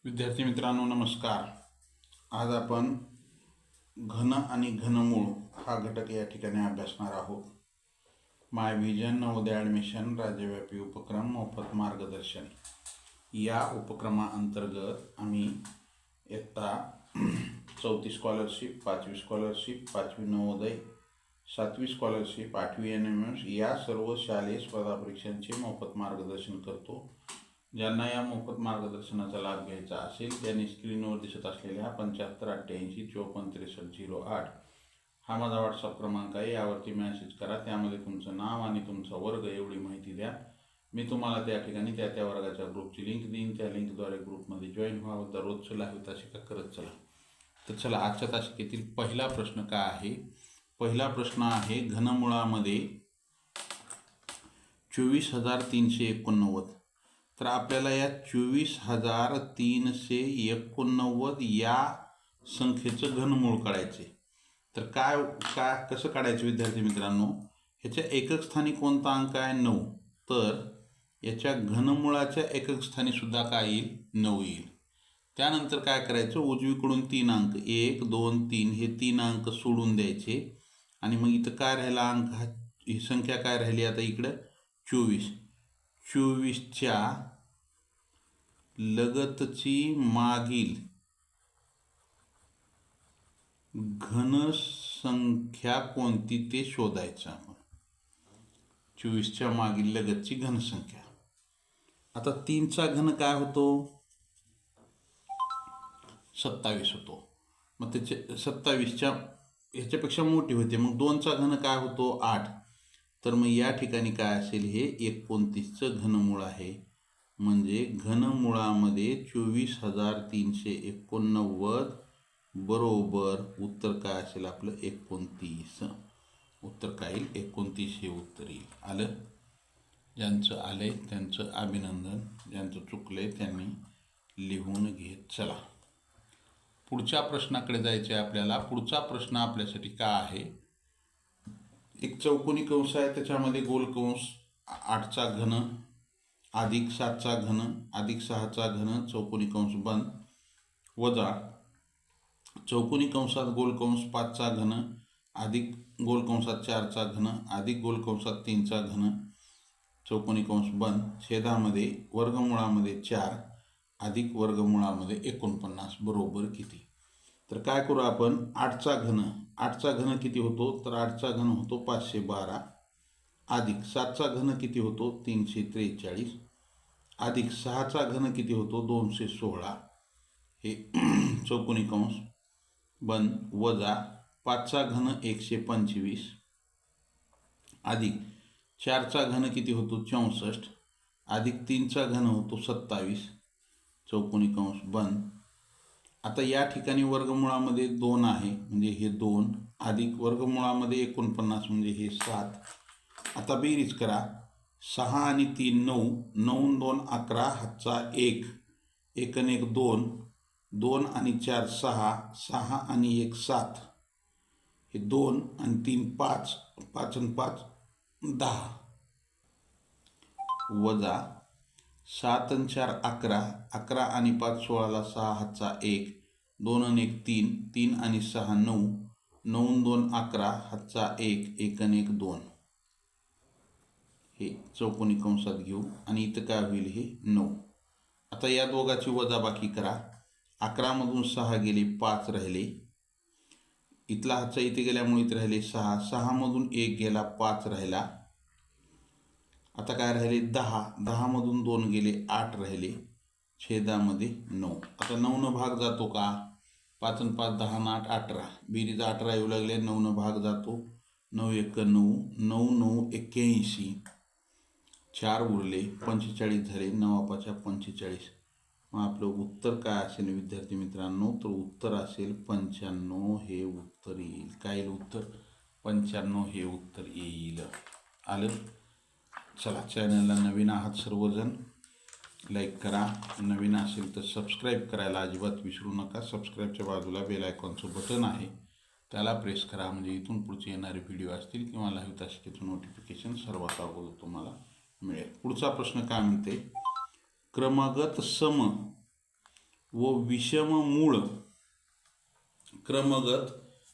विद्यार्थी मित्रांनो नमस्कार। आज आपण घन आणि घनमूळ हा घटक या ठिकाणी अभ्यासणार आहोत। माय व्हिजन नवोदय ॲडमिशन राज्यव्यापी उपक्रम मोफत मार्गदर्शन या उपक्रमाअंतर्गत आम्ही इयत्ता 4थी स्कॉलरशिप, 5वी स्कॉलरशिप, 5वी नवोदय, 7वी स्कॉलरशिप, 8वी NMS या सर्व शालेय स्पर्धा परीक्षांचे मोफत मार्गदर्शन करतो। ज्यांना या मोफत मार्गदर्शनाचा लाभ घ्यायचा असेल त्यांनी स्क्रीनवर दिसत असलेल्या 7588546308 हा माझा व्हॉट्सअप क्रमांक आहे। यावरती मेसेज करा, त्यामध्ये तुमचं नाव आणि तुमचा वर्ग एवढी माहिती द्या। मी तुम्हाला त्या ठिकाणी त्या वर्गाच्या ग्रुपची लिंक देईन। त्या लिंकद्वारे ग्रुपमध्ये जॉईन व्हावं। दररोजचं लाईव्ह तासिका करत चला। तर चला, आजच्या तासिकेतील पहिला प्रश्न काय आहे? पहिला प्रश्न आहे घनमुळामध्ये 24,389। तर आपल्याला या 24,389 या संख्येचं घनमूळ काढायचे। तर कसं काढायचं विद्यार्थी मित्रांनो? ह्याच्या एकक स्थानी कोणता अंक आहे? 9। तर याच्या घनमुळाच्या एकक स्थानी सुद्धा काय येईल? 9 येईल। त्यानंतर काय करायचं? उजवीकडून 3 अंक 1, 2, 3 हे 3 अंक सोडून द्यायचे आणि मग इथं काय राहिला अंक? ही संख्या काय राहिली आता इकडं? 24। 24च्या लगतची मागील घनसंख्या कोणती ते शोधायचं आपण। 24च्या मागील लगतची घनसंख्या। आता 3चा घन काय होतो? 27 होतो। मग त्याचे 27च्या ह्याच्यापेक्षा मोठी होते। मग 2चा घन काय होतो? 8। तर मग या ठिकाणी काय असेल? हे 29चं घनमूळ आहे। म्हणजे घनमुळामध्ये 24,389 बरोबर उत्तर काय असेल आपलं? 29। उत्तर काय येईल? 29 हे उत्तर येईल। आलं? ज्यांचं आलंय त्यांचं अभिनंदन, ज्यांचं चुकलंय त्यांनी लिहून घेत चला। पुढच्या प्रश्नाकडे जायचं आहे आपल्याला। पुढचा प्रश्न आपल्यासाठी काय आहे? एक चौकोनी कंस आहे, त्याच्यामध्ये गोल कंस 8चा घन अधिक 7चा घन अधिक 6चा घन चौकोनी कंस बंद वजा चौकोनी कंसात गोल कंस 5चा घन अधिक गोल कंसात 4चा घन अधिक गोल कंसात 3चा घन चौकोनी कंस बंद छेदामध्ये वर्गमुळामध्ये 4 अधिक वर्गमुळामध्ये 49 बरोबर किती? तर काय करू आपण? 8चा घन किती होतो? तर 8चा घन होतो 512 अधिक 7चा घन किती होतो? 343 अधिक 6चा घन किती होतो? 216 हे चौकोनी कंस बंद वजा 5चा घन 125 अधिक 4चा घन किती होतो? 64 अधिक 3चा घन होतो 27 चौकोनी कंस बंद। आता या ठिकाणी वर्गमुळामध्ये 2 आहे म्हणजे हे 2 अधिक वर्गमुळामध्ये 49 म्हणजे हे 7। आता बेरीज करा। 6 आणि 3 9, 9 2 11 हातचा 1, 1 आणि 1 2, 2 आणि 4 6, 6 आणि 1 7 हे 2 आणि 3 5, 5 आणि 5 10 वजा 7 आणि 4 11, 11 आणि 5 16ला 6 हातचा 1, 2 आणि 1 3, 3 आणि 6 9, 9 2 11 हातचा 1, 1 आणि 1 2 हे चौकोनी कंसात घेऊ आणि इथं काय होईल? हे 9। आता या दोघाची वजाबाकी करा। 11 मधून 6 गेले 5 राहिले, इथला हातचा इथे गेल्यामुळे इथे राहिले 6, 6 मधून 1 गेला 5 राहिला। आता काय राहिले? 10, 10 मधून 2 गेले 8 राहिले, छेदामध्ये 9। आता 9 न भाग जातो का? 5 आणि 5 10 आणि 8 18 बेरीज 18 येऊ लागले। 9 न भाग जातो। 9 1 9, 9 9 81 4 उरले 45 झाले, 9 5 45। मग आपलं उत्तर काय असेल विद्यार्थी मित्रांनो? तर उत्तर असेल 95 हे उत्तर येईल। काय येईल उत्तर? 95 हे उत्तर येईल। आलं? चला, चॅनलला नवीन आहात सर्वजण लाईक करा, नवीन असेल तर सबस्क्राईब करायला अजिबात विसरू नका। सबस्क्राईबच्या बाजूला बेल आयकॉनचं बटन आहे, त्याला प्रेस करा म्हणजे इथून पुढचे येणारे व्हिडिओ असतील किंवा लाईव्ह तासिकेचं नोटिफिकेशन सर्वात अगोदर तुम्हाला मिळेल। पुढचा प्रश्न काय म्हणते? क्रमागत सम व विषम मूळ क्रमगत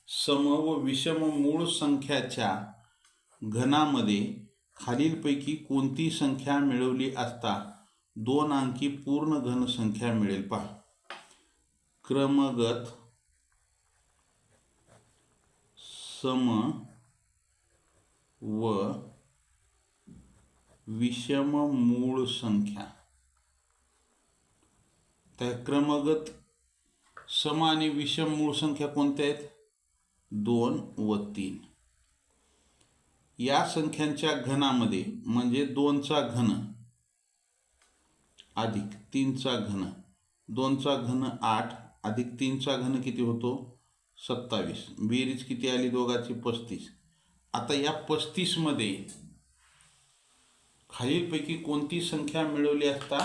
सम व विषम मूळ संख्याच्या घनामध्ये खालीलपैकी कोणती संख्या मिळवली असता 2 अंकी पूर्ण घन संख्या मिळेल? पहा, क्रमगत सम व विषम मूळ संख्या. त्या क्रमगत सम आणि विषम मूळ संख्या कोणत्या आहेत? 2 व 3. या संख्यांच्या घनामध्ये म्हणजे 2चा घन अधिक 3चा घन, 2चा घन 8 अधिक 3चा घन किती होतो? 27. बेरीज किती आली दोघांची? 35. आता या 35 मध्ये खालीलपैकी कोणती संख्या मिळवली असता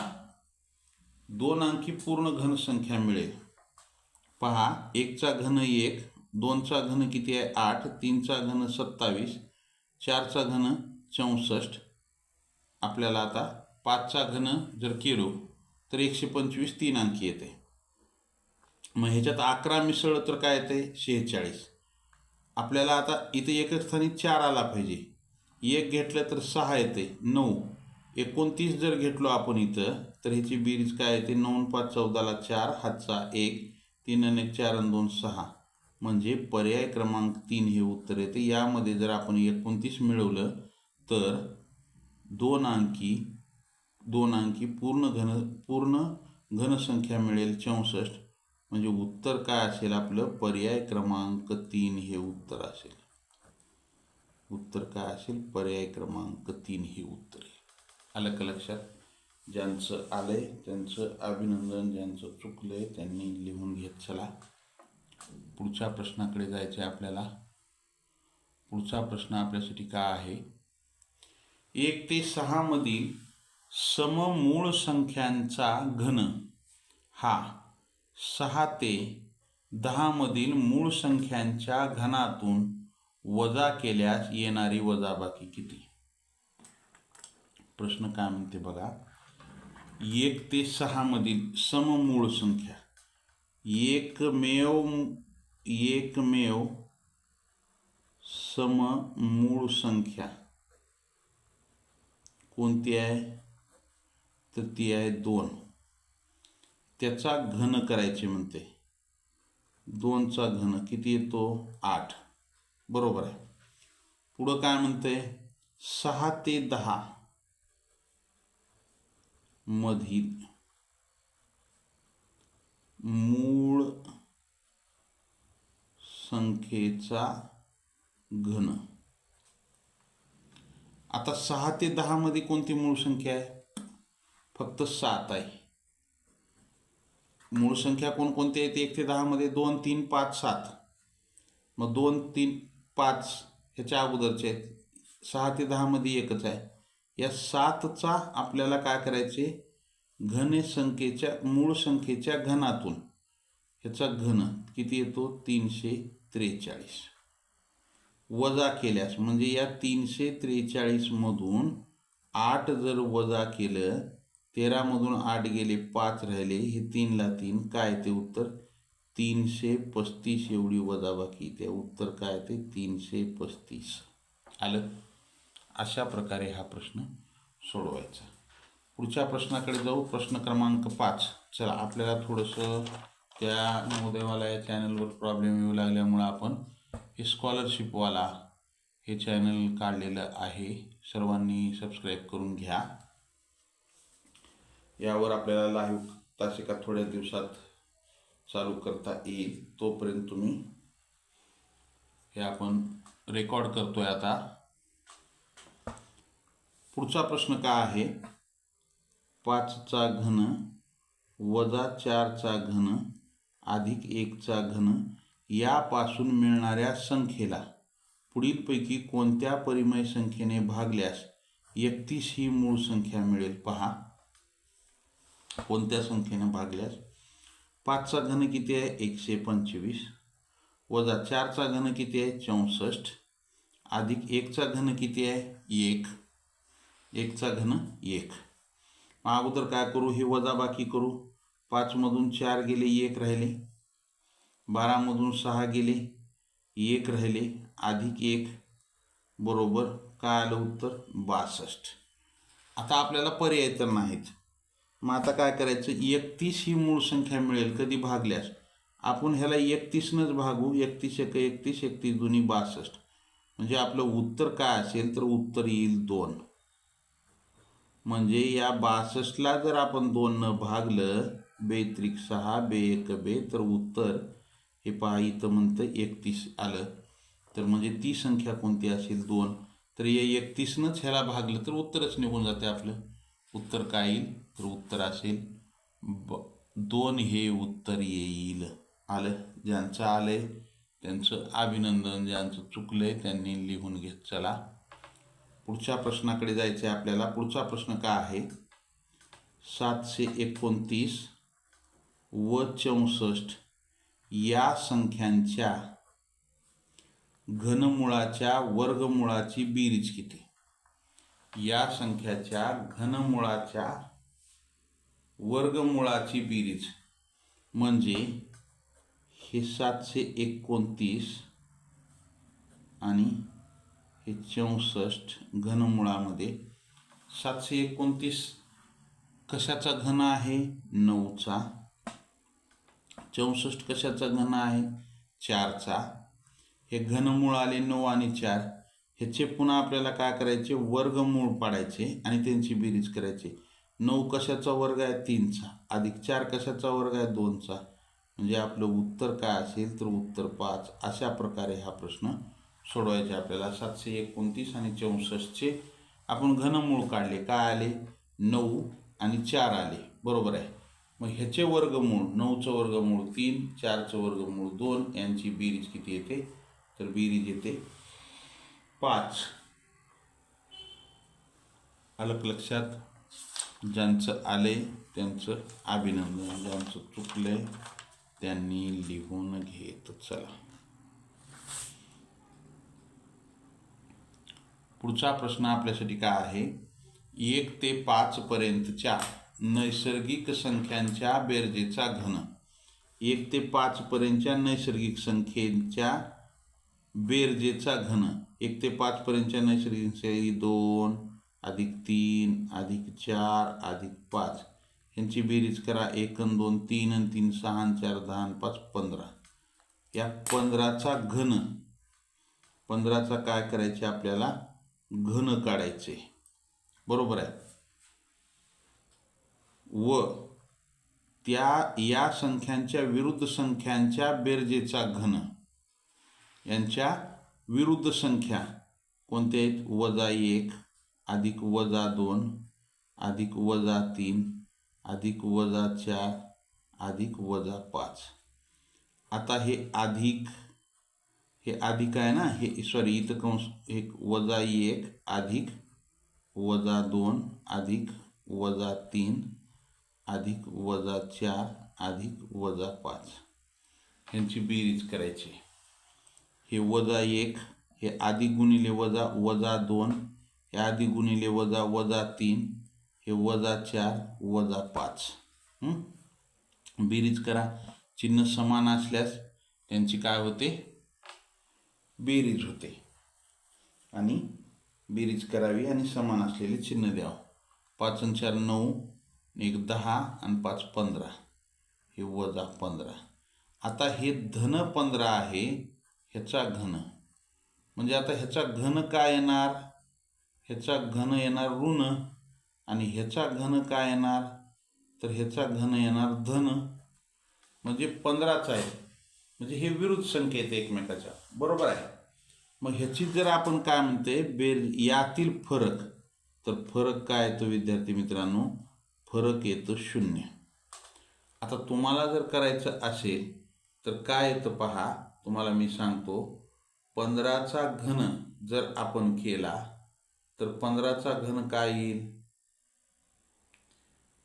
2 अंकी पूर्ण घन संख्या मिळेल? पहा, 1चा घन 1, 2चा घन किती आहे? 8, 3चा घन 27, 4चा घन 64. आपल्याला आता 5चा घन जर केलो तर 125 3 अंकी येते. मग ह्याच्यात 11 मिसळलं तर काय येते? 46. आपल्याला आता इथे एका स्थानी 4 आला पाहिजे. 1 घेतलं तर 6 येते, 9. 29 जर घेतलो आपण इथं तर ह्याची बेरीज काय येते? 9 5 14ला 4, हातचा 1, 3 आणि 1 4 आणि 2 6. म्हणजे पर्याय क्रमांक 3 हे उत्तर येते. यामध्ये जर आपण 29 मिळवलं तर 2 अंकी पूर्ण घनसंख्या मिळेल 64. म्हणजे उत्तर काय असेल आपलं? पर्याय क्रमांक 3 हे उत्तर असेल. उत्तर काय असेल? पर्याय क्रमांक 3 हे उत्तर आहे. आलं का लक्षात? ज्यांचं आलंय त्यांचं अभिनंदन, ज्यांचं चुकलंय त्यांनी लिहून घेत चला. पुढच्या प्रश्नाकडे जायचं आहे आपल्याला. पुढचा प्रश्न आपल्यासाठी काय आहे? 1 ते 6 मधील सममूळ संख्यांचा घन हा 6 ते 10 मधील मूळ संख्यांच्या घनातून वजा केल्यास येणारी वजाबाकी किती? प्रश्न काय म्हणते बघा. 1 ते 6 मधील सममूळ संख्या, एकमेव सममूळ संख्या कोणती आहे? तर ती आहे 2. त्याचा घन करायचे म्हणते. 2चा घन किती येतो? 8. बरोबर आहे. पुढं काय म्हणते? 6 ते 10 मधील मूळ संख्येचा घन. आता 6 ते 10 मध्ये कोणती मूळ संख्या आहे? फक्त 7 आहे. मूळ संख्या कोणकोणती आहेत 1 ते 10 मध्ये? 2 3 5 7. मग 2 3 5 ह्याच्या अगोदरचे आहेत. 6 ते 10 मध्ये एकच आहे. या 7चा आपल्याला काय करायचे? मूळ संख्येच्या घनातून ह्याचा घन किती येतो? 343. वजा केल्यास म्हणजे या 343 मधून 8 जर वजा केलं, 13 मधून 8 गेले, 5 राहिले, हे 3 ला 3 काय येते उत्तर? 335 एवढी वजाबाकी. त्या उत्तर काय येते? 335. आलं? अशा प्रकारे हा प्रश्न सोडवायचा. पुढच्या प्रश्नाकडे जाऊ. प्रश्न क्रमांक 5. चला, आपल्याला थोडंसं त्या नवोदयवाला या चॅनलवर प्रॉब्लेम येऊ लागल्यामुळं आपण हे स्कॉलरशिपवाला हे चॅनल काढलेलं आहे. सर्वांनी सबस्क्राईब करून घ्या. यावर आपल्याला लाईव्ह तासिका थोड्या दिवसात चालू करता येईल. तोपर्यंत तुम्ही हे आपण रेकॉर्ड करतोय आता. पुढचा प्रश्न काय आहे? 5चा घन वजा 4चा घन अधिक 1चा घन यापासून मिळणाऱ्या संख्येला पुढीलपैकी कोणत्या परिमेय संख्येने भागल्यास 31 ही मूळ संख्या मिळेल? पहा, कोणत्या संख्येने भागल्यास? 5चा घन किती आहे? 125 वजा 4चा घन किती आहे? 64 अधिक 1चा घन किती आहे? 1. 1चा घन 1. मग अगोदर काय करू? ही वजाबाकी करू. 5मधून 4 गेले, 1 राहिले. 12मधून 6 गेले, 1 राहिले, अधिक 1 बरोबर काय आलं उत्तर 62. आता आपल्याला पर्याय तर नाहीत. मग आता काय करायचं, 31 ही मूळ संख्या मिळेल कधी भागल्यास. आपण ह्याला 31नंच भागू. 31 एक 31, 31 दुनी 62. म्हणजे आपलं उत्तर काय असेल तर उत्तर येईल 2. म्हणजे या 62ला जर आपण 2 भागलं, 2×6 2×1 तर उत्तर हे पहा इथं म्हणतं 31 आलं. तर म्हणजे ती संख्या कोणती असेल 2. तर या 31नंच ह्याला भागलं तर उत्तरच निघून जाते आपलं. उत्तर काय येईल तर उत्तर असेल 2 हे उत्तर येईल. आलं. ज्यांचं आलंय त्यांचं अभिनंदन, ज्यांचं चुकलंय त्यांनी लिहून घेत चला. पुढच्या प्रश्नाकडे जायचं आहे आपल्याला. पुढचा प्रश्न काय आहे, 729 व 64 या संख्यांच्या घनमुळाच्या वर्गमुळाची बेरीज किती. या संख्याच्या घनमुळाच्या वर्गमुळाची बेरीज म्हणजे हे 729 आणि हे 64 घनमुळामध्ये 729 कशाचा घन आहे 9चा. 64 कशाचा घन आहे 4चा. हे घनमूळ आले 9 आणि 4. ह्याचे पुन्हा आपल्याला काय करायचे वर्गमूळ पाडायचे आणि त्यांची बेरीज करायची. 9 कशाचा वर्ग आहे 3चा, अधिक 4 कशाचा वर्ग आहे 2चा. म्हणजे आपलं उत्तर काय असेल तर उत्तर 5. अशा प्रकारे हा प्रश्न सोडवायचे आपल्याला. 729 आणि 64चे आपण घनमूळ काढले, काय आले 9 आणि 4 आले बरोबर आहे. मग ह्याचे वर्गमूळ 9चं वर्गमूळ 3, 4चं वर्गमूळ 2, यांची बेरीज किती येते तर बेरीज येते 5. आलं लक्षात. ज्यांचं आले त्यांचं अभिनंदन, ज्यांचं चुकले त्यांनी लिहून घेत चला. पुढचा प्रश्न आपल्यासाठी काय आहे, 1 ते 5 पर्यंतच्या नैसर्गिक संख्यांच्या बेरजेचा घन. 1 ते 5 पर्यंतच्या नैसर्गिक संख्येच्या बेरजेचा घन. 1 ते 5 पर्यंतच्या नैसर्गिक संख्या 2 अधिक 3 अधिक 4 अधिक 5 यांची बेरीज करा. 1 आणि 2 3 आणि 3 6 आणि 4 10 आणि 5 15. या 15चा घन, 15चा काय करायचे आपल्याला घन काढायचे बरोबर आहे. व या संख्यांच्या विरुद्ध संख्यांच्या बेरजेचा घन. यांच्या विरुद्ध संख्या कोणत्या आहेत, -1 अधिक -2 अधिक -3 अधिक -4 अधिक -5. आता हे अधिक आहे ना, हे सॉरी इथं कंस, एक -1 अधिक -2 अधिक -3 अधिक -4 अधिक -5 ह्यांची बेरीज करायची. हे -1 हे अधिक गुणिले -2 हे अधिक गुणिले -3 हे -4 -5. बेरीज करा. चिन्ह समान असल्यास त्यांची काय होते बेरीज होते. आणि बेरीज करावी आणि समान असलेले चिन्ह द्यावं. 5 आणि 4 9, 1 10 आणि 5 15 हे -15. आता हे धन 15 आहे ह्याचा घन. म्हणजे आता ह्याचा घन काय येणार, ह्याचा घन येणार ऋण आणि ह्याचा घन काय येणार तर ह्याचा घन येणार धन. म्हणजे 15चा आहे. म्हणजे हे विरुद्ध संख्या आहेत एकमेकाच्या बरोबर आहे. मग ह्याची जर आपण काय म्हणते यातील फरक, तर फरक काय येतो विद्यार्थी मित्रांनो, फरक येतो 0. आता तुम्हाला जर करायचं असेल तर काय येतं पहा, तुम्हाला मी सांगतो. 15चा घन जर आपण केला तर 15चा घन काय येईल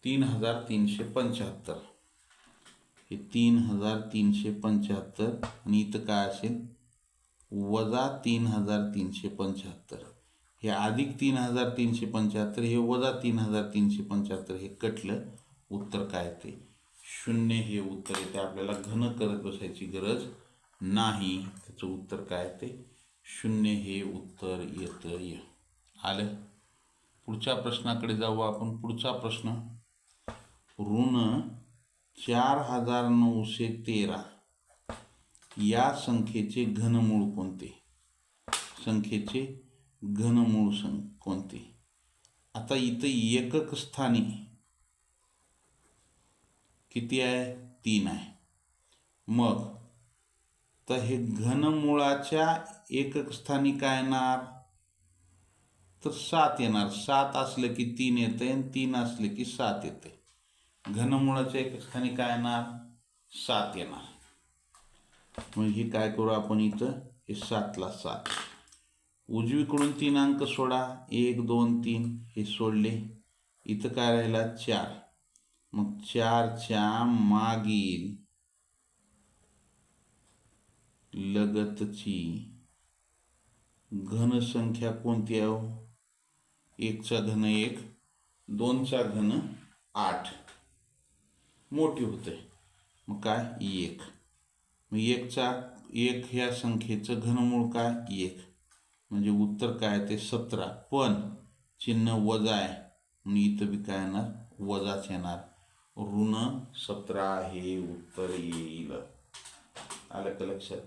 3375. हे 3375 आणि इथं काय असेल -3375. हे अधिक 3375 हे -3375 हे कटलं, उत्तर काय ते शून्य हे उत्तर येते. आपल्याला घन करत बसायची गरज नाही. त्याचं उत्तर काय ते शून्य हे उत्तर येतं. आलं. पुढच्या प्रश्नाकडे जाऊ आपण. पुढचा प्रश्न, ऋण 4913 या संख्येचे घनमूळ कोणते? संख्येचे घनमूळ कोणते? आता इथं एकक स्थानी किती आहे? 3 आहे. मग तर हे घनमुळाच्या एकक स्थानी काय येणार? तर 7 येणार. 7 असलं की 3 येते आणि 3 असले की 7 येते. घनमुळाच्या एकक स्थानी काय येणार? 7 येणार. मग हे काय करू आपण इथं? हे 7ला 7. उजवीकडून 3 अंक सोडा. 1 2 3 हे सोडले. इथं काय राहिला? 4. मग 4च्या मागील लगतची घनसंख्या कोणती आहे? 1चा घन 1, 2चा घन 8 मोठी होते. मग काय? 1. मग 1 ह्या संख्येचं घनमूळ काय? 1. म्हणजे उत्तर काय ते 17. पण चिन्ह वजा आहे म्हणून इथं बी काय येणार? वजाच येणार. ऋण 17 हे उत्तर येईल. आलं का लक्षात?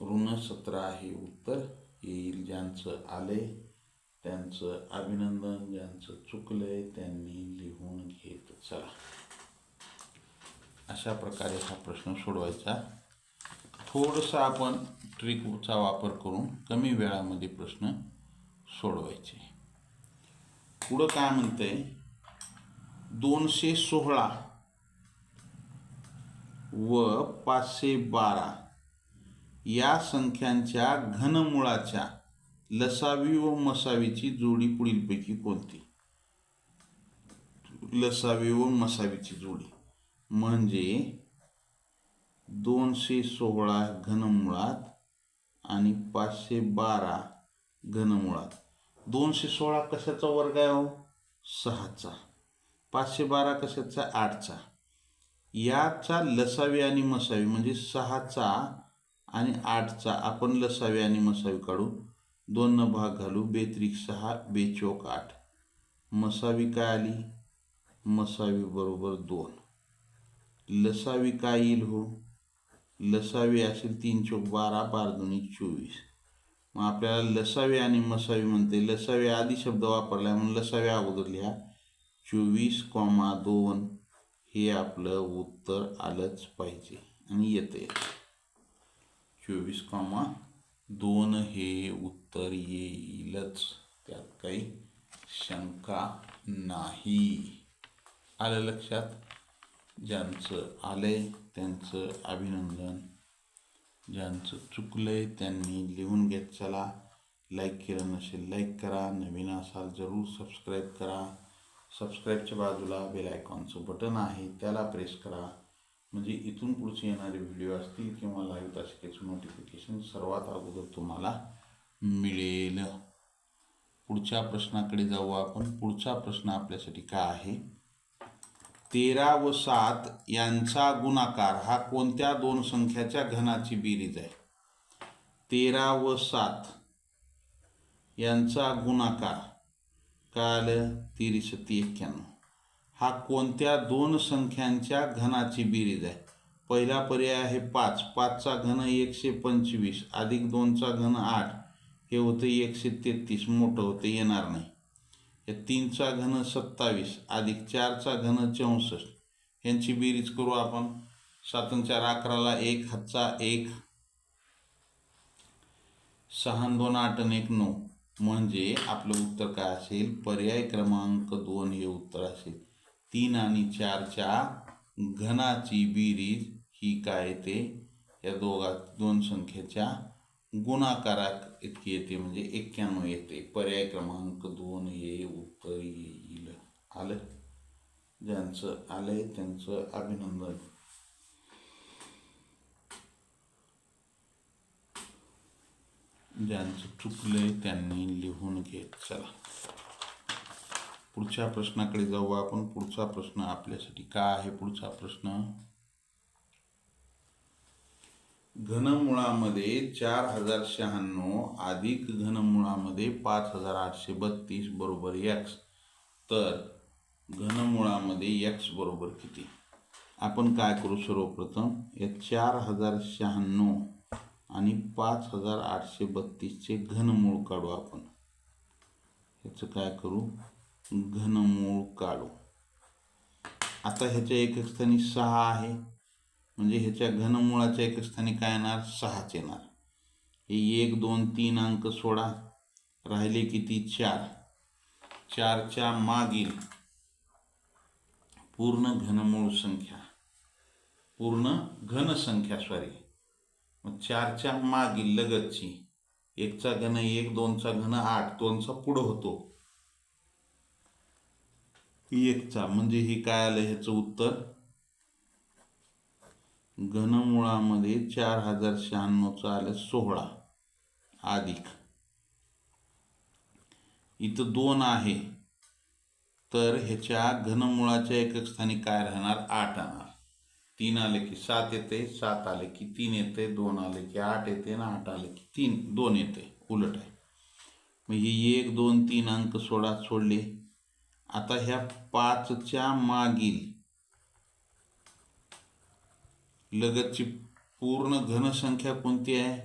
ऋण 17 हे उत्तर येईल. ज्यांचं आले त्यांचं अभिनंदन, ज्यांचं चुकलंय त्यांनी लिहून घेत चला. अशा प्रकारे हा प्रश्न सोडवायचा. थोडंसं आपण ट्रिकचा वापर करून कमी वेळामध्ये प्रश्न सोडवायचे. पुढं काय म्हणतंय? 216 व 512 या संख्यांच्या घनमुळाच्या लसावी व मसावीची जोडी पुढीलपैकी कोणती? लसावी व मसावीची जोडी म्हणजे 216 घनमुळात आणि 512 घनमुळात. 216 कशाचा वर्ग आहे हो? 6चा. 512 कशाचा? 8चा. याचा लसावी आणि मसावी म्हणजे 6चा आणि 8चा आपण लसावी आणि मसावी काढू. 2 न भाग घालू. 2 6 2 चौक 8. मसावी काय आली? मसावी बरोबर 2. लसावी काय येईल हो? लसावी असेल 3 चौक 12 12 2 24. मग आपल्याला लसावी आणि मसावी म्हणते. लसावी आधी शब्द वापरला म्हणून लसावी अगोदर लिहा. 24,2 हे आपलं उत्तर आलंच पाहिजे आणि येते. 24,2 हे उत्तर येईलच. त्यात काही शंका नाही. आलं लक्षात? ज्यांचं आलंय त्यांचं अभिनंदन, ज्यांचं चुकलंय त्यांनी लिहून घेत चला. लाईक केलं नसेल लाईक करा. नवीन असाल जरूर सबस्क्राईब करा. सबस्क्राईबच्या बाजूला बेल आयकॉनचं बटन आहे त्याला प्रेस करा. म्हणजे इथून पुढचे येणारे व्हिडिओ असतील किंवा लाईव्ह तासिकेचं नोटिफिकेशन सर्वात अगोदर तुम्हाला मिळेल. पुढच्या प्रश्नाकडे जाऊ आपण. पुढचा प्रश्न आपल्यासाठी काय आहे? 13 व 7 यांचा गुणाकार हा कोणत्या दोन संख्याच्या घनाची बेरीज आहे? 13 व 7 यांचा गुणाकार काय आलं? 13 7 91. हा कोणत्या दोन संख्यांच्या घनाची बेरीज आहे? पहिला पर्याय आहे 5. 5चा घन 125 अधिक 2चा घन 8 हे होतं 133. मोठं होतं येणार नाही. या 3चा घन 27 अधिक 4चा घन 64 यांची बेरीज करू आपण. 7 आणि 4 11ला 1 हातचा 1 6 आणि 2 8 आणि 1 9. म्हणजे आपलं उत्तर काय असेल? पर्याय क्रमांक 2 हे उत्तर असेल. 3 आणि 4च्या घनाची बेरीज ही काय येते? या दोन संख्येच्या गुणाकारात इतकी येते म्हणजे 91 येते. पर्याय क्रमांक 2 हे उत्तर येईल. आलं? ज्यांचं आलंय त्यांचं अभिनंदन. ज्यांचं चुकलंय त्यांनी लिहून घेत चला. पुढच्या प्रश्नाकडे जाऊ आपण. पुढचा प्रश्न आपल्यासाठी काय आहे? पुढचा प्रश्न, घनमुळामध्ये 4096 अधिक घनमुळामध्ये 5832 बरोबर x. तर घनमुळामध्ये x बरोबर किती? आपण काय करू? सर्वप्रथम या 4096 आणि 5832चे घनमूळ काढू आपण. ह्याचं काय करू? घनमूळ काढू. आता ह्याच्या एकक स्थानी 6 आहे, म्हणजे ह्याच्या घनमुळाच्या एकक स्थानी काय येणार? 6च येणार. हे 1 2 3 अंक सोडा, राहिले किती? 4. 4च्या मागील पूर्ण घनमूळ संख्या, पूर्ण घनसंख्या सॉरी, मग 4च्या मागील लगतची, 1चा घन 1, 2चा घन 8, 2चा पुढं होतो 1चा, म्हणजे हे काय आलं? ह्याचं उत्तर घनमुळामध्ये 4096चं आलं 16 अधिक, इथं 2 आहे, तर ह्याच्या घनमुळाच्या एकक स्थानी काय राहणार? 8 राहणार. 3 आले की 7 येते, 7 आले की 3 येते, 2 आले की 8 येते, आणि 8 आले की 2 येते. उलट आहे. मग हे 1 2 3 अंक सोडले. आता ह्या 5च्या मागील लगतची पूर्ण घनसंख्या कोणती आहे?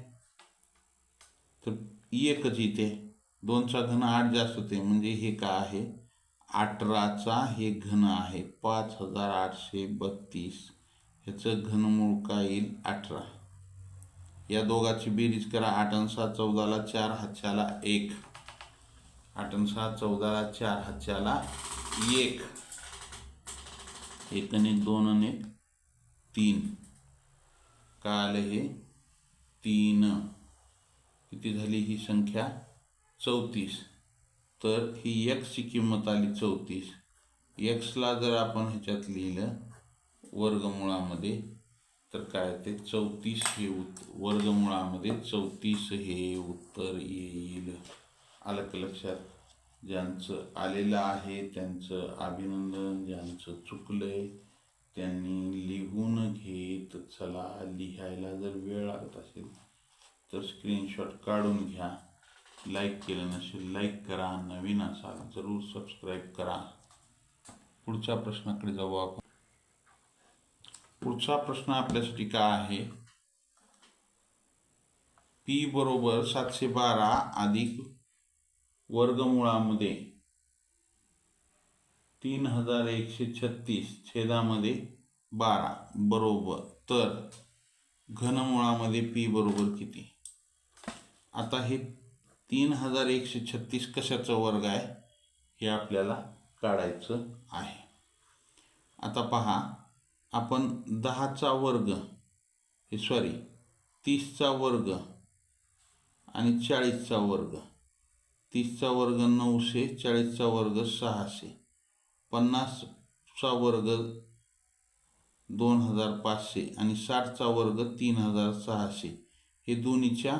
तर 1च इथे. 2चा घन 8 जास्त होते, म्हणजे हे काय आहे? 18चा हे घन आहे 5832. ह्याचं घनमूळ काय येईल? 18. या दोघाची बेरीज करा. 8 आणि 6 14ला 4, हातच्याला 1. 8 आणि 6 14ला 4, हातच्याला 1. 1 आणि 1 2 आणि 3. काय आलं हे? 3. किती झाली ही संख्या? 34. तर ही x ची किंमत आली 34. x ला जर आपण ह्याच्यात लिहिलं वर्गमुळामध्ये, तर काय ते 34 हे वर्गमुळामध्ये 34 हे उत्तर येईल. आलं का लक्षात? ज्यांचं आलेलं आहे त्यांचं अभिनंदन, ज्यांचं चुकलंय त्यांनी लिहून घेत चला. लिहायला जर वेळ लागत असेल तर स्क्रीनशॉट काढून घ्या. लाईक केलं नसेल लाईक करा, नवीन असाल जरूर सबस्क्राईब करा. पुढच्या प्रश्नाकडे जाऊ आपण. पुढचा प्रश्न आपल्यासाठी काय आहे? P बरोबर 712 अधिक वर्गमुळामध्ये 3136 छेदामध्ये 12 बरोबर. तर घनमुळामध्ये P बरोबर किती? आता हे 3136 कशाचा वर्ग आहे हे आपल्याला काढायचं आहे. आता पहा, आपण 10चा वर्ग, हे सॉरी 30चा वर्ग आणि 40चा वर्ग, 30चा वर्ग 900, 40चा वर्ग 600, 50चा वर्ग 2500 आणि 60चा वर्ग 3600, हे दोन्हीच्या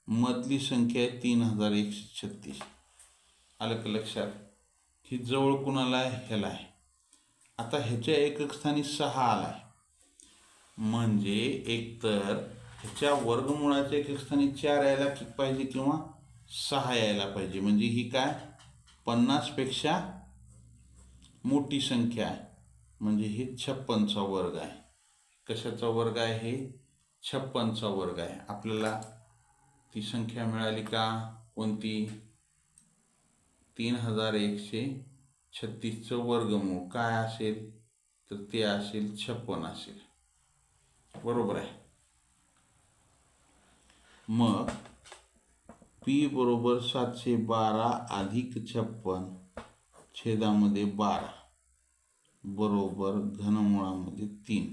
मधली संख्या आहे 3136. आलं का लक्षात? ही जवळ कुणाला आहे? ह्याला आहे. आता ह्याच्या एकक स्थानी 6 आलाय, म्हणजे एकतर ह्याच्या वर्गमुळाच्या एकक स्थानी 4 यायला पाहिजे किंवा 6 यायला पाहिजे, म्हणजे ही काय 50 पेक्षा मोठी संख्या आहे, म्हणजे हे 56चा वर्ग आहे. कशाचा वर्ग आहे? हे 56चा वर्ग आहे. आपल्याला ती संख्या मिळाली का? कोणती? 3136चं वर्गमूळ काय असेल? तर ते असेल 56 असेल. बरोबर आहे. मग P बरोबर 712 अधिक 56 छेदामध्ये 12 बरोबर घनमुळामध्ये 3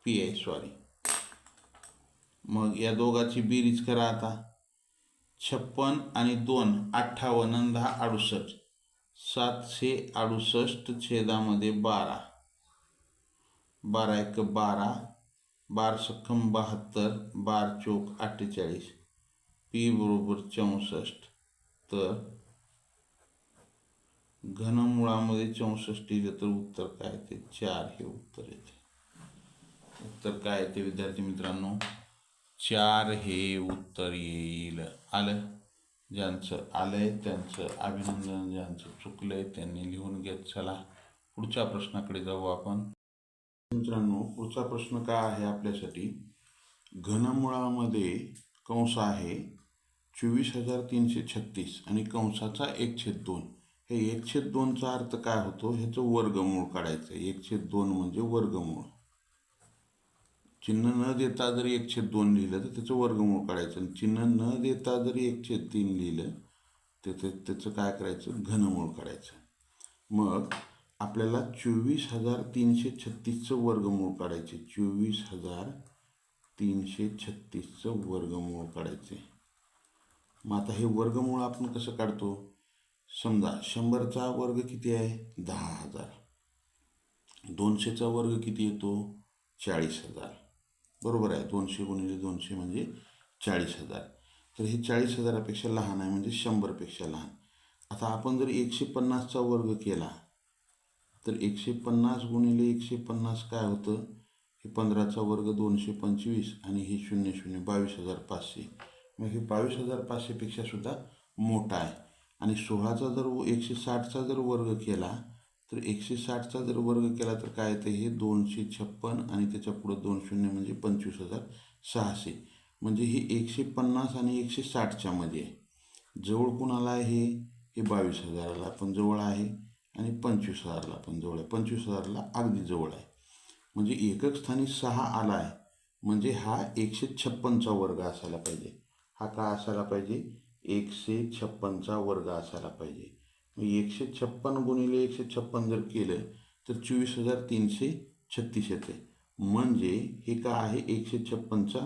P आहे सॉरी. मग या दोघाची बेरीज करा. आता 56 आणि 2 58 आणि 10 68, 768 छेदामध्ये 12, 12 1 12, 12 सक्कम 72, 12 चौक 48, P बरोबर 64. तर घनमुळामध्ये 64 लिहिलं तर उत्तर काय ते 4 हे उत्तर येते. उत्तर काय येते विद्यार्थी मित्रांनो? 4 हे उत्तर येईल. आलं? ज्यांचं आलंय त्यांचं अभिनंदन, ज्यांचं चुकलंय त्यांनी लिहून घेत. चला पुढच्या प्रश्नाकडे जाऊ आपण. मित्रांनो, पुढचा प्रश्न काय आहे आपल्यासाठी? घनमुळामध्ये कंस आहे 24,336 आणि कंसाचा 1/2. हे 1/2चा अर्थ काय होतो? ह्याचं वर्गमूळ काढायचं. 1/2 म्हणजे वर्गमूळ. चिन्ह न देता जरी 1/2 लिहिलं तर त्याचं वर्गमूळ काढायचं. चिन्ह न देता जरी 1/3 लिहिलं तर त्याचं काय करायचं? घनमूळ काढायचं. मग आपल्याला 24,336चं वर्गमूळ काढायचे. 24,336चं वर्गमूळ काढायचे. मग आता हे वर्गमूळ आपण कसं काढतो? समजा 100चा वर्ग किती आहे? 10,000. 200चा वर्ग किती येतो? 40,000. बरोबर आहे. 200 गुणिले 200 म्हणजे 40,000. तर हे 40,000पेक्षा लहान आहे म्हणजे 100पेक्षा लहान. आता आपण जर 150चा वर्ग केला तर 150 गुणिले 150 काय होतं? हे 15चा वर्ग 225 आणि हे 0 0 22,500. मग हे 22,500पेक्षा सुद्धा मोठा आहे. आणि 16चा जर 160चा जर वर्ग केला तर 160चा जर वर्ग केला तर काय येतं? हे 256 आणि त्याच्या पुढं 2 0 म्हणजे 25,600. म्हणजे हे 150 आणि 160च्या मध्ये आहे. जवळ कुणाला आहे? हे 22,000ला पण जवळ आहे आणि 25,000ला पण जवळ आहे. 25,000ला अगदी जवळ आहे. म्हणजे एकक स्थानी 6 आला आहे म्हणजे हा 156चा वर्ग असायला पाहिजे. हा काय असायला पाहिजे? 156चा वर्ग असायला पाहिजे. मग 156 गुणिले 156 जर केलं तर 24,336 येते. म्हणजे हे काय आहे? 156चा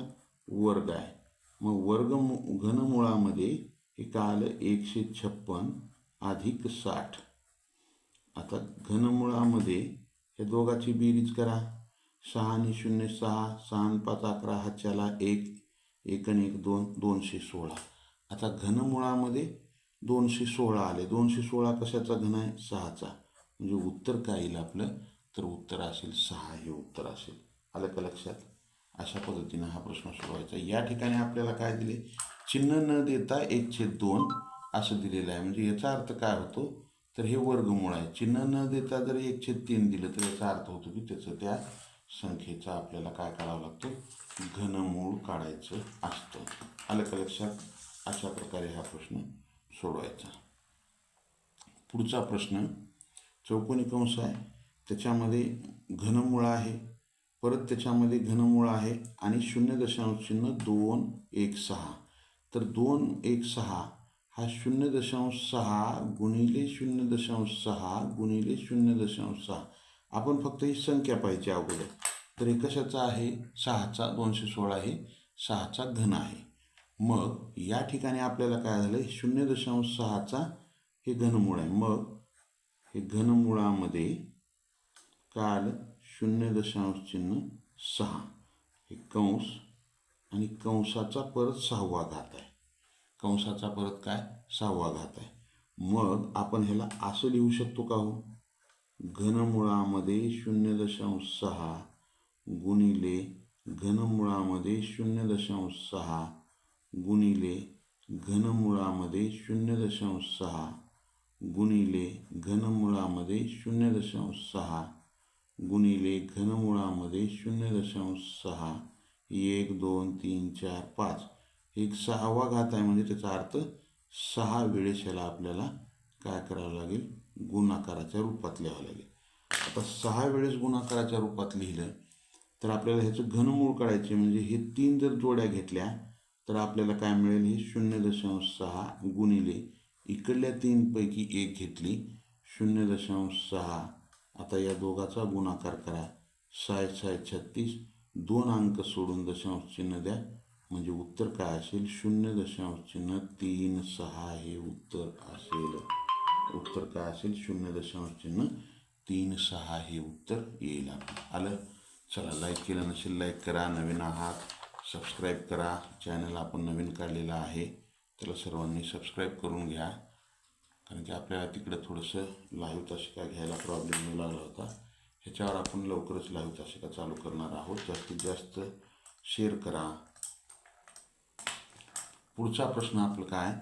वर्ग आहे. मग घनमुळामध्ये हे काय आलं? 156 अधिक 60. आता घनमुळामध्ये हे दोघाची बेरीज करा. 6 आणि 0 6, 6 आणि 5 11, हातच्याला 1, 1 आणि 1 2, 216. आता घनमुळामध्ये 216 आले. 216 कशाचा घन आहे? 6चा. म्हणजे उत्तर काय येईल आपलं? तर उत्तर असेल 6 हे उत्तर असेल. आलं का लक्षात? अशा पद्धतीनं हा प्रश्न सोडवायचा. या ठिकाणी आपल्याला काय दिले? चिन्ह न देता 1/2 असं दिलेलं आहे. म्हणजे याचा अर्थ काय होतो? तर हे वर्गमूळ आहे. चिन्ह न देता जर 1/3 दिलं तर याचा अर्थ होतो की त्याचं त्या संख्येचा आपल्याला काय काढावं लागतं? घनमूळ काढायचं असतं. आलं का लक्षात? अशा प्रकारे हा प्रश्न सोडवायचा. पुढचा प्रश्न, चौकोनी कंस आहे, त्याच्यामध्ये घनमूळ आहे, परत त्याच्यामध्ये घनमूळ आहे आणि 0.216. तर 216 हा 0.6 गुणिले 0.6 गुणिले 0.6. आपण फक्त ही संख्या पाहिजे अगोदर. तर हे कशाचा आहे? 6चा. 216 हे 6चा घन आहे. मग या ठिकाणी आपल्याला काय झालं? 0.6चा हे घनमूळ आहे. मग हे घनमुळामध्ये काय आलं? 0.6 हे कंस आणि कंसाचा परत 6वा घात आहे. कंसाचा परत काय? 6वा घात आहे. मग आपण ह्याला असं लिहू शकतो का हो? घनमुळामध्ये 0.6 गुणिले घनमुळामध्ये 0.6 गुणिले घनमुळामध्ये 0.6 गुणिले घनमुळामध्ये 0.6 गुणिले घनमुळामध्ये 0.6 1 2 3 4 5 एक 6वा घात आहे. म्हणजे त्याचा अर्थ 6 वेळेस ह्याला आपल्याला काय करावं लागेल? गुणाकाराच्या रूपात लिहावं लागेल. आता 6 वेळेस गुणाकाराच्या रूपात लिहिलं तर आपल्याला ह्याचं घनमूळ काढायचे. म्हणजे हे 3 जर जोड्या घेतल्या तर आपल्याला काय मिळेल? हे 0.6 गुणिले इकडल्या 3 पैकी एक घेतली 0.6. आता या दोघाचा गुणाकार करा. 6 6 36. 2 अंक सोडून दशांश चिन्ह द्या. म्हणजे उत्तर काय असेल? 0.36 हे उत्तर असेल. उत्तर काय असेल? 0.36 हे उत्तर येईल. आलं? चला, लाईक केलं नसेल लाईक करा. नवीन आहात सबस्क्राईब करा. चॅनल आपण नवीन काढलेला आहे त्याला सर्वांनी सबस्क्राईब करून घ्या. कारण की आपल्याला तिकडं थोडंसं लाईव्ह तासिका घ्यायला प्रॉब्लेम येऊ लागला होता. ह्याच्यावर आपण लवकरच लाईव्ह तासिका चालू करणार आहोत. जास्तीत जास्त शेअर करा. पुढचा प्रश्न आपलं काय,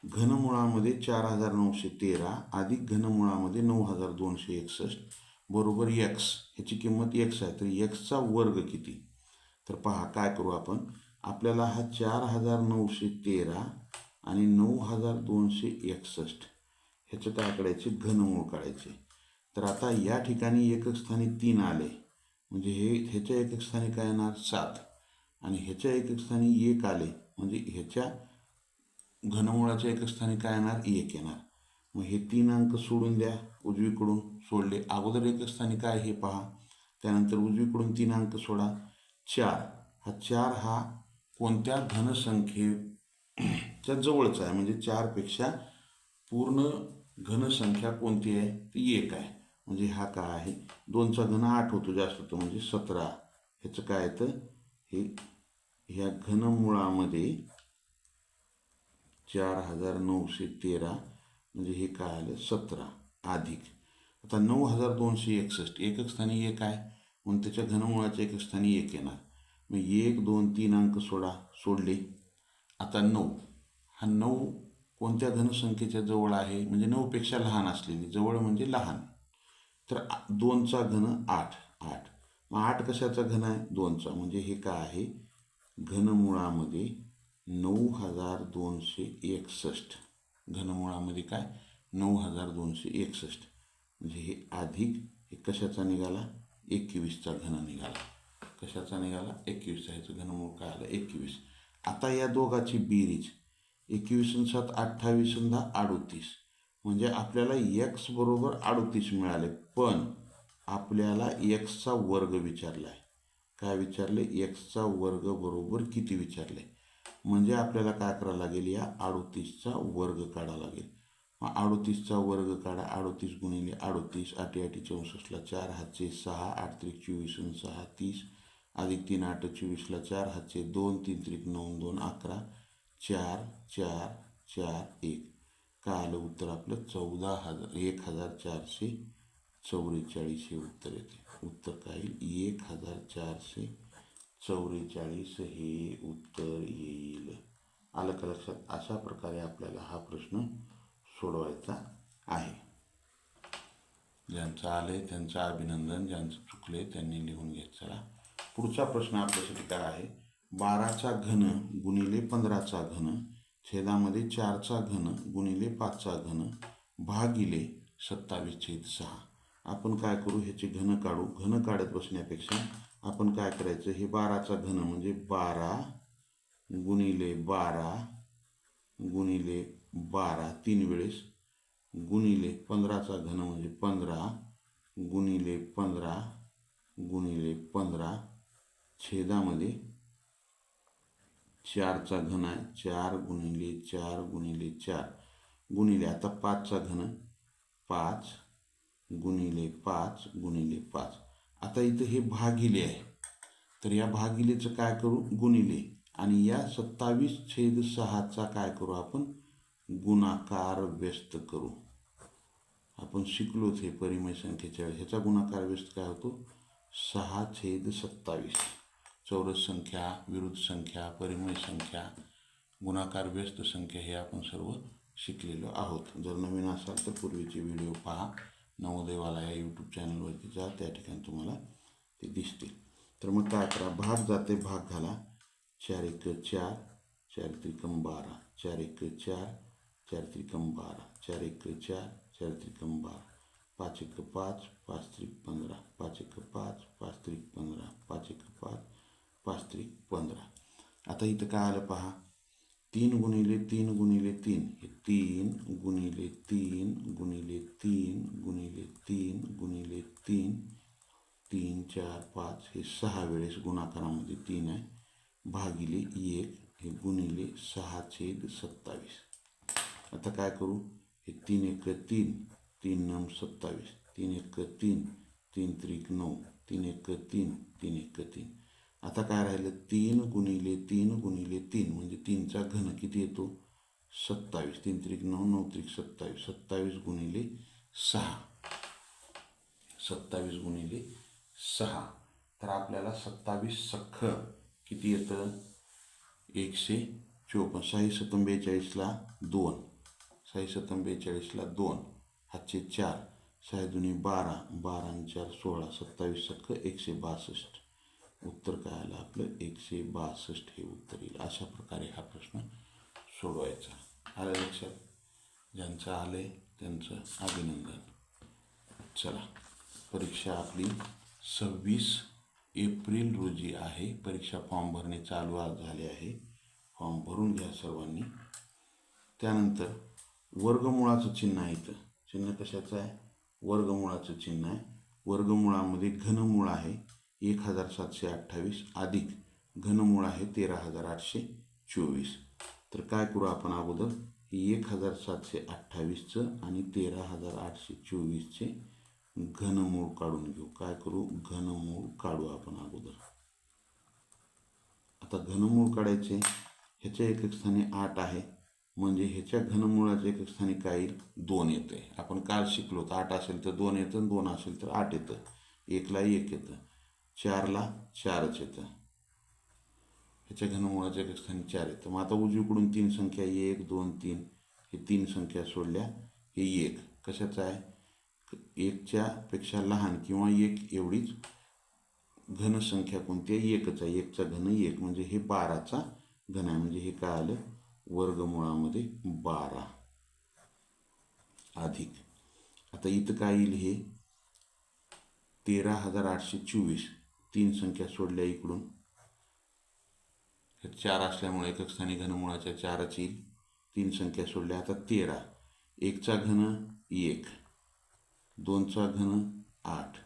घनमुळामध्ये 4913 अधिक घनमुळामध्ये 9261 बरोबर x. ह्याची किंमत x आहे, तर एक्सचा वर्ग किती? तर पहा काय करू आपण. आपल्याला हा 4913 आणि 9261 ह्याचं काय करायचे, घनमूळ काढायचे. तर आता या ठिकाणी एकक स्थानी 3 आले, म्हणजे ह्याच्या एकक स्थानी काय येणार 7 आणि ह्याच्या एकक स्थानी 1 आले, म्हणजे ह्याच्या घनमुळाच्या एकक स्थानी काय येणार 1 येणार. मग हे 3 अंक सोडून द्या, उजवीकडून सोडले. अगोदर एकक स्थानी काय हे पहा, त्यानंतर उजवीकडून 3 अंक सोडा. 4 हा 4 हा कोणत्या घनसंख्येच्या जवळचा आहे, म्हणजे 4पेक्षा पूर्ण घनसंख्या कोणती आहे ती 1 आहे. म्हणजे हा काय आहे, 2चा घन 8 होतो, जास्त होतो म्हणजे 17. ह्याचं काय येतं, हे ह्या घनमुळामध्ये 4913 म्हणजे हे काय आलं 17 अधिक. आता 9261 एकक स्थानी 1 आहे, म्हणून त्याच्या घनमुळाच्या एकक स्थानी 1 येणार. मग 1 2 3 अंक सोडले. आता 9 हा 9 कोणत्या घनसंख्येच्या जवळ आहे, म्हणजे 9पेक्षा लहान असलेली. जवळ म्हणजे लहान. तर 2चा घन 8. मग 8 कशाचा घन आहे, 2चा. म्हणजे हे काय आहे, घनमुळामध्ये 9261. घनमुळामध्ये काय 9261, म्हणजे हे अधिक हे कशाचा निघाला, 21चा घन निघाला. कशाचा निघाला, 21चा. ह्याचं घनमूळ काय आलं 21. आता या दोघाची बेरीज 21 आणि 7 28 आणि 10 38, म्हणजे आपल्याला x बरोबर 38 मिळाले. पण आपल्याला एक्सचा वर्ग विचारला आहे. काय विचारले, एक्सचा वर्ग बरोबर किती विचारले. म्हणजे आपल्याला काय करावं लागेल, या 38चा वर्ग काढावा लागेल. मग 38चा वर्ग काढा. 38 गुणिले 38, 8 8 64ला 4 हातचे 6, 8 त्रिक 24 आणि 6 30, अधिक 3 8 24ला 4 हातचे 2, 3 त्रिक 9 2 11, 4 4 4 1. काय आलं उत्तर आपलं 1444 हे उत्तर येते. उत्तर काय येईल, 1444 हे उत्तर येईल. आलं का लक्षात. अशा प्रकारे आपल्याला हा प्रश्न सोडवायचा आहे. ज्यांचं आले त्यांचं अभिनंदन, ज्यांचं चुकले त्यांनी लिहून घेत चला. पुढचा प्रश्न आपल्यासाठी काय आहे, 12चा घन गुणिले 15चा घन छेदामध्ये 4चा घन गुणिले 5चा घन भागिले 27/6. आपण काय करू, ह्याचे घन काढू. घन काढत बसण्यापेक्षा आपण काय करायचं, हे 12चा घन म्हणजे 12 गुणिले 12 गुणिले 12 3 वेळेस, गुणिले 15चा घन म्हणजे 15 गुणिले 15 गुणिले 15 छेदामध्ये 4चा घन आहे, 4 गुणिले 4 गुणिले 4 गुणिले आता 5चा घन 5 गुणिले 5 गुणिले 5. आता इथं हे भागिले आहे, तर या भागिलेचं काय करू, गुणिले. आणि या 27/6चा काय करू आपण, गुणाकार व्यस्त करू. आपण शिकलोच हे परिमेय संख्येच्या वेळेस. ह्याचा गुणाकार व्यस्त काय होतो, 6/27. चौरस संख्या, विरुद्ध संख्या, परिमेय संख्या, गुणाकार व्यस्त संख्या हे आपण सर्व शिकलेलो आहोत. जर नवीन असाल तर पूर्वीचे व्हिडिओ पहा. नवोदयवाला या यूट्यूब चॅनलवरती जा, त्या ठिकाणी तुम्हाला ते दिसतील. तर मग काय करा, भाग जाते भाग घाला. 4 1 4, 4 त्रिकम 12, 4 1 4, 4 त्रिकम 12, 4 1 4, 4 त्रिकम 12, 5 1 5, 5 त्रिक 15, 5 1 5, 5 त्रिक 15, 5 1 5, 5 त्रिक 15. आता इथं काय आलं पहा, 3 गुणिले 3 गुणिले 3 हे 3 गुणिले 3 गुणिले 3 गुणिले 3 गुणिले 3, 3 4 5 हे 6 वेळेस गुणाकारामध्ये 3 आहे, भागिले 1 हे गुणिले 6/27. आता काय करू, हे 3 1 3, 3 9 27, 3 1 3, 3 त्रिक 9, 3 1 3, 3 1 3. आता काय राहिलं, 3 गुणिले 3 गुणिले 3 म्हणजे 3चा घन किती येतो 27, 3 त्रिक 9, 9 त्रिक 27, 27 गुणिले 6, 27 गुणिले 6. तर आपल्याला 27 सख्ख किती येतं? 154. 6 सत्तम 42ला 2, 6 सत्तम 42ला 2, हातचे 4, 6 दुनी 12, 12 आणि 4 16, 27 सख्ख 162. उत्तर काय आलं आपलं? 162 हे उत्तर येईल. अशा प्रकारे हा प्रश्न सोडवायचा. आलं लक्षात? ज्यांचं आलंय त्यांचं अभिनंदन. चला, परीक्षा आपली 26 एप्रिल रोजी आहे. परीक्षा फॉर्म भरणे चालू झाले आहे. फॉर्म भरून घ्या सर्वांनी. त्यानंतर वर्गमुळाचं चिन्ह आहे. इथं चिन्ह कशाचं आहे? वर्गमुळाचं चिन्ह आहे. वर्गमुळामध्ये घनमूळ आहे 1728 अधिक घनमूळ आहे 13824. तर काय करू आपण अगोदर? 1728चं आणि 13824चे घनमूळ काढून घेऊ. काय करू? घनमूळ काढू आपण अगोदर. आता घनमूळ काढायचे. ह्याच्या एकक स्थानी 8 आहे, म्हणजे ह्याच्या घनमुळाच्या एकक स्थानी काय येईल? 2 येते. आपण काल शिकलो तर 8 असेल तर 2 येतं, 2 असेल तर 8 येतं, 1ला 1 येतं, 4ला 4च येतं. ह्याच्या घनमुळाच्या एकक स्थानी 4 येतं. मग आता उजवीकडून 3 संख्या 1 2 3 हे 3 संख्या सोडल्या. हे 1 कशाचं आहे? 1च्या पेक्षा लहान किंवा 1 एवढीच घनसंख्या कोणती आहे? 1च आहे. 1चा घन 1 म्हणजे हे 12चा घन आहे. म्हणजे हे काय आलं? वर्गमुळामध्ये 12 अधिक. आता इथं काय येईल? हे 13824. 3 संख्या सोडल्या इकडून. हे 4 असल्यामुळे एकक स्थानी घनमुळाच्या 4च येईल. 3 संख्या सोडल्या. आता 13. 1चा घन 1, 2चा घन 8,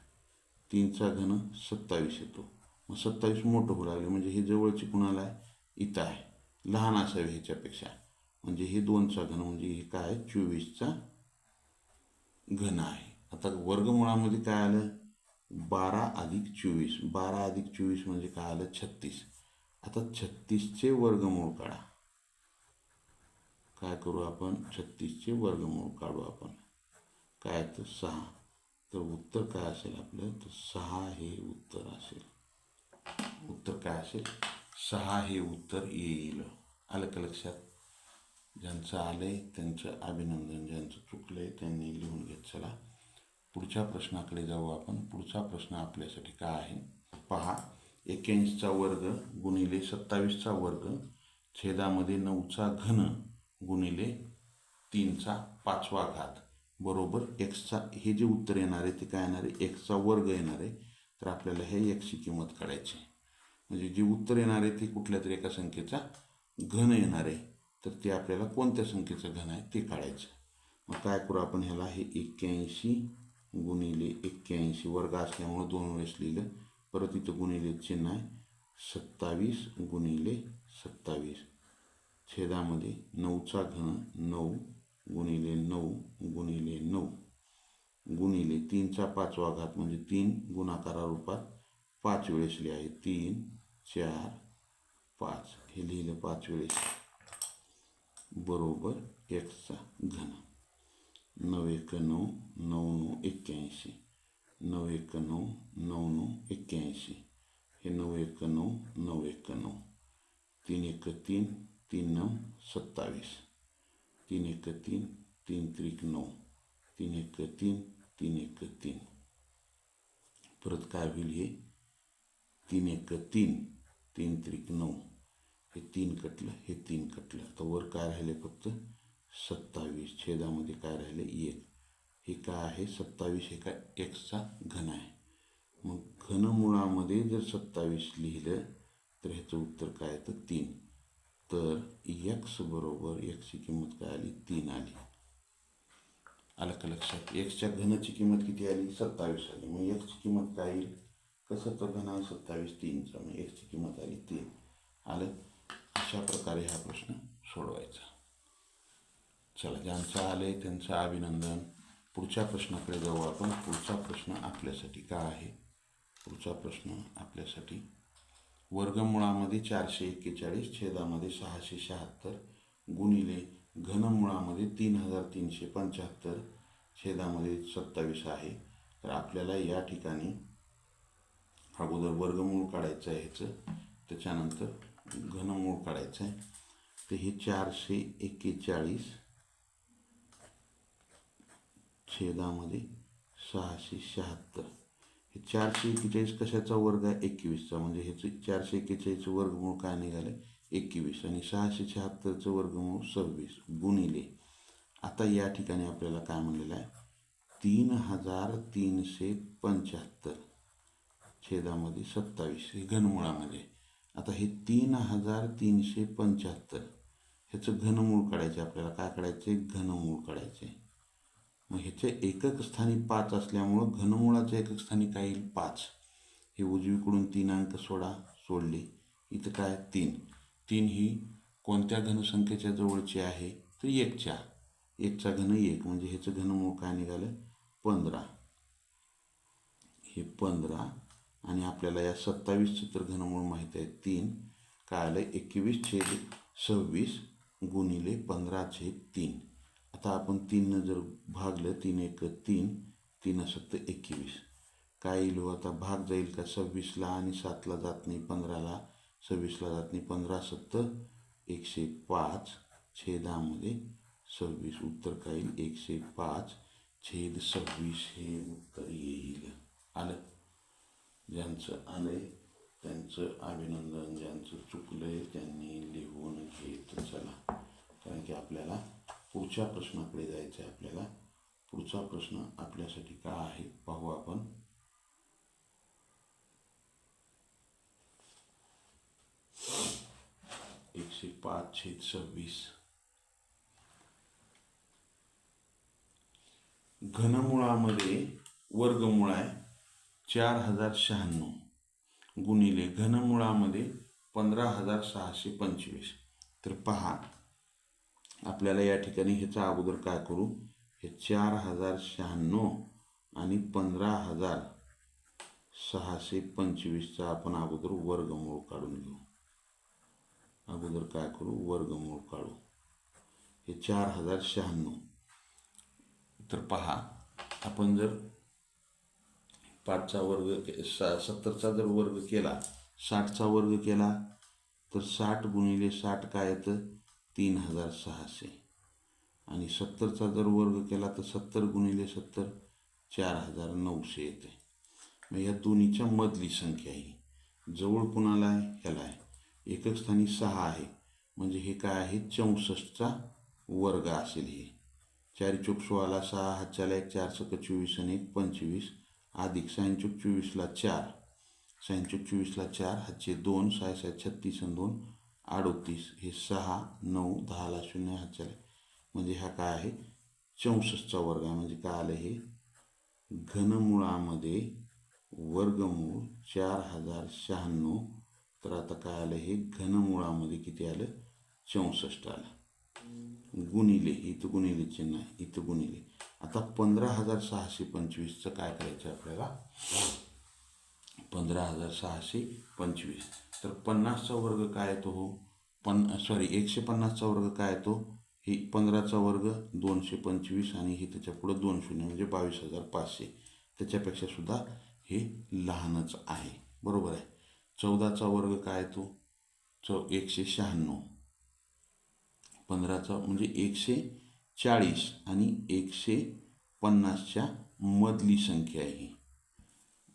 3चा घन 27 येतो. मग 27 मोठं होऊ लागले म्हणजे हे जवळची कुणाला आहे? इथं आहे. लहान असावे ह्याच्यापेक्षा, म्हणजे हे 2चा घन म्हणजे हे काय आहे? 24चा घन आहे. आता वर्गमुळामध्ये काय आलं? 12 अधिक 24. 12 अधिक 24 म्हणजे काय आलं? 36. आता 36चे वर्गमूळ काढा. काय करू आपण? 36चे वर्गमूळ काढू आपण. काय तर 6. तर उत्तर काय असेल आपलं? तर 6 हे उत्तर असेल. उत्तर काय असेल? 6 हे उत्तर येईल. आलं का लक्षात? ज्यांचं आलंय त्यांचं अभिनंदन. ज्यांचं चुकलंय त्यांनी लिहून घेत. चला पुढच्या प्रश्नाकडे जाऊ आपण. पुढचा प्रश्न आपल्यासाठी काय आहे पहा. 81चा वर्ग गुणिले 27चा वर्ग छेदामध्ये 9चा घन गुणिले 3चा 5वा घात बरोबर एक्सचा. हे जे उत्तर येणार आहे ते काय येणार आहे? एक्सचा वर्ग येणार आहे. तर आपल्याला हे एक्सची किंमत काढायची. म्हणजे जे उत्तर येणार आहे ते कुठल्या तरी एका संख्येचा घन येणार आहे. तर ते आपल्याला कोणत्या संख्येचं घन आहे ते काढायचं. मग काय करू आपण? ह्याला हे 81 गुणिले 81 वर्ग असल्यामुळं 2 वेळेस लिहिलं. परत इथं गुणिले चिन्ह आहे. 27 गुणिले 27 छेदामध्ये 9चा घन 9 गुणिले 9 गुणिले 9 गुणिले 3चा 5वा घात म्हणजे 3 गुणाकारा रूपात 5 वेळेस लिहाय. 3 4 5 हे लिहिलं 5 वेळेस बरोबर एक्सचा घन. 9 1 9 9 9 81 9 1 9 9 9 81 हे 9 1 9 9 1 9 3 1 3 3 9 27 3 1 3 3 त्रिक 9 3 1 3 3 1 3. परत काय होईल? हे 3 1 3 3 त्रिक 9 हे 3 कटलं, हे 3 कटलं. तर वर काय राहिले? फक्त 27. छेदामध्ये काय राहिले? 1. हे काय आहे? 27 हे काय? एक्सचा घन आहे. मग घनमुळामध्ये जर 27 लिहिलं तर ह्याचं उत्तर काय येतं? 3. तर एक्स बरोबर एक्सची किंमत काय आली? 3 आली. आलं का लक्षात? एक्सच्या घनाची किंमत किती आली? 27 आली. मग एक्सची किंमत काय येईल? कसं तर घन आहे 27 3चा, मग एक्सची किंमत आली 3. आलं? अशा प्रकारे हा प्रश्न सोडवायचा. चला, ज्यांचं आलंय त्यांचं अभिनंदन. पुढच्या प्रश्नाकडे जाऊ आपण. पुढचा प्रश्न आपल्यासाठी काय आहे? पुढचा प्रश्न आपल्यासाठी वर्गमुळामध्ये 441 छेदामध्ये 676 गुणिले घनमुळामध्ये 3375 छेदामध्ये 27 आहे. तर आपल्याला या ठिकाणी अगोदर वर्गमूळ काढायचं आहे ह्याचं, त्याच्यानंतर घनमूळ काढायचं आहे. तर हे 441 छेदामध्ये 676. हे 441 कशाचा वर्ग आहे? 21चा. म्हणजे ह्याचं 441चं वर्गमूळ काय निघालं? 21. आणि 676चं वर्गमूळ 26 गुणिले. आता या ठिकाणी आपल्याला काय म्हणलेलं आहे? 3375 छेदामध्ये 27 हे घनमुळामध्ये. आता हे 3375 ह्याचं घनमूळ काढायचे आपल्याला. काय काढायचे? घनमूळ काढायचे. मग ह्याच्या एकक स्थानी 5 असल्यामुळं घनमुळाच्या एकक स्थानी काय येईल? 5. हे उजवीकडून 3 अंक सोडले. इथं काय? 3. 3 ही कोणत्या घनसंख्येच्या जवळची आहे? तर 1च्या. 1चा घन 1 म्हणजे ह्याचं घनमूळ काय निघालं? 15. हे 15 आणि आपल्याला या 27चं तर घनमूळ माहीत आहे 3. काय आलं? 21/26 गुणिले 15/3. आता आपण 3 जर भागलं, 3 1 3, 3 7 21. काय येईल हो? आता भाग जाईल का? 26ला आणि 7ला जात नाही, 15ला 26ला जात नाही. 15 7 105 छेदामध्ये 26. उत्तर काय येईल? 105/26 हे उत्तर येईल. आलं? ज्यांचं आलंय त्यांचं अभिनंदन. ज्यांचं चुकलंय त्यांनी लिहून घेत चला. कारण की आपल्याला पुढच्या प्रश्नाकडे जायचं आहे. आपल्याला पुढचा प्रश्न आपल्यासाठी काय आहे पाहू आपण. एकशे 5/26. घनमुळामध्ये वर्गमूळ आहे 4096 गुणिले घनमुळामध्ये 15625. तर पहा आपल्याला या ठिकाणी ह्याचा अगोदर काय करू? हे 4096 आणि 15625चा आपण अगोदर वर्गमूळ काढून घेऊ. अगोदर काय करू? वर्गमूळ काढू. हे 4096. तर पहा आपण जर 5चा वर्ग 70चा जर वर्ग केला, 60चा वर्ग केला तर 60 गुणिले 60 काय येतं? 3600. आणि 70चा जर वर्ग केला तर 70 गुणिले 70 4900 येते. मग या दोन्हीच्या मधली संख्या ही जवळ कुणाला आहे? ह्याला आहे. एकक स्थानी 6 आहे म्हणजे हे काय आहे? 64चा वर्ग असेल. हे 4 चौक 16, 6 हातच्याला 1, 4 सक 24 आणि 1 25 अधिक 6 चौक 24ला 4, 6 चौक 24ला 4 हातचे 2, 6 6 36 आणि 2 38. हे 6 9 10ला 0 हातच्याला म्हणजे हा काय आहे? 64चा वर्ग आहे. म्हणजे काय आलं? हे घनमुळामध्ये वर्गमूळ 4096. तर आता काय आलं? हे घनमुळामध्ये किती आलं? 64 आलं. गुणिले, इथं गुणिले चिन्ह आहे, इथं गुणिले. आता 15625चं काय करायचं आपल्याला? 15625. तर 50चा वर्ग काय येतो हो? 150चा वर्ग काय येतो? ही 15चा वर्ग 225 आणि हे त्याच्या पुढं 2 शून्य म्हणजे 22500. त्याच्यापेक्षा सुद्धा हे लहानच आहे. बरोबर आहे. 14चा वर्ग काय येतो? 196. 15चा म्हणजे 140 आणि 150च्या मधली संख्या आहे.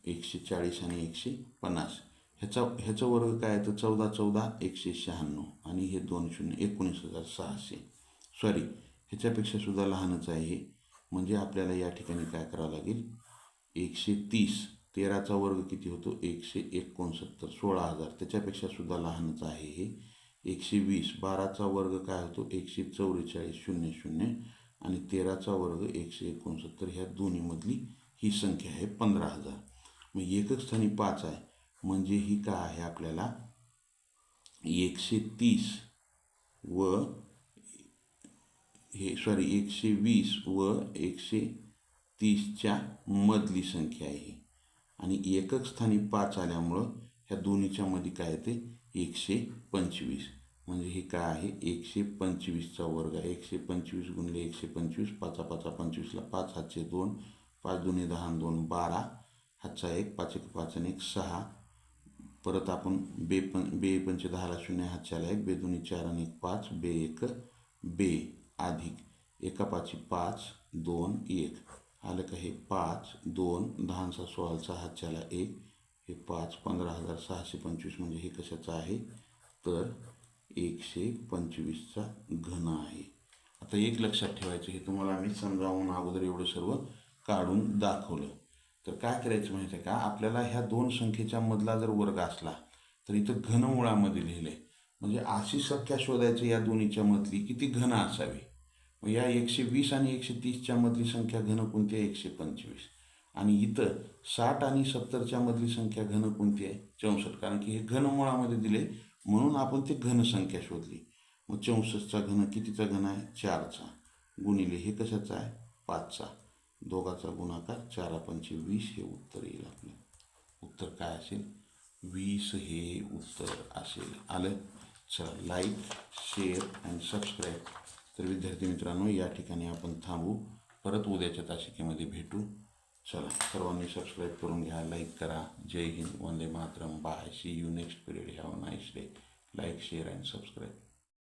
140 आणि 150 ह्याचा वर्ग काय येतं? 14 14 196 आणि हे 2 शून्य 19600. सॉरी, ह्याच्यापेक्षा सुद्धा लहानच आहे हे. म्हणजे आपल्याला या ठिकाणी काय करावं लागेल? 130. 13चा वर्ग किती होतो? 169 16000. त्याच्यापेक्षा सुद्धा लहानच आहे हे. 120. 12चा वर्ग काय होतो? 144 00 आणि 13चा वर्ग 169. ह्या दोन्हीमधली ही संख्या आहे 15000. मग एकक स्थानी 5 आहे म्हणजे ही काय आहे? आपल्याला 130 व हे 120 व 130च्या मधली संख्या आहे. आणि एकक स्थानी 5 आल्यामुळं ह्या दोन्हीच्या मध्ये काय येते? 125. म्हणजे हे काय आहे 125चा वर्ग आहे. 125 गुणिले 125, 5 5 25ला 5 हातचे 2, 5 दुनी 10 आणि 2 12, हातचा 1, 5 1 5 आणि 1 6. परत आपण बे पंचे 10ला 0, हातच्याला 1, बे दुनी 4 आणि 1 5, बे 1 बे अधिक 1 5 5 2 1. आलं का हे 5 2 10 16चा हातच्याला 1, हे 5 15,625 म्हणजे हे कशाचं आहे तर 125चा घन आहे. आता एक लक्षात ठेवायचं, हे तुम्हाला आम्ही समजावून अगोदर एवढं सर्व काढून दाखवलं. तर काय करायचं माहिती आहे का, आपल्याला ह्या दोन संख्येच्या मधला जर वर्ग असला तर इथं घनमुळामध्ये लिहिलं आहे. म्हणजे अशी संख्या शोधायची या दोन्हीच्या मधली की ती घन असावी. मग या 120 आणि 130च्या मधली संख्या घन कोणती आहे 125. आणि इथं 60 आणि 70च्या मधली संख्या घन कोणती आहे 64. कारण की हे घनमुळामध्ये दिले म्हणून आपण ते घनसंख्या शोधली. मग 64चा घन कितीचा घन आहे 4चा, गुणिले हे कशाचा आहे 5चा, दोघाचा गुणाकार 4 5 20 हे उत्तर येईल. आपलं उत्तर काय असेल 20 हे उत्तर असेल. आलं. चला, लाईक शेअर अँड सबस्क्राईब. तर विद्यार्थी मित्रांनो या ठिकाणी आपण थांबू, परत उद्याच्या तासिकेमध्ये भेटू. चला, सर्वांनी सबस्क्राईब करून घ्या, लाईक करा. जय हिंद, वंदे मातरम, bye, see you next period, have a nice day. Like share and subscribe.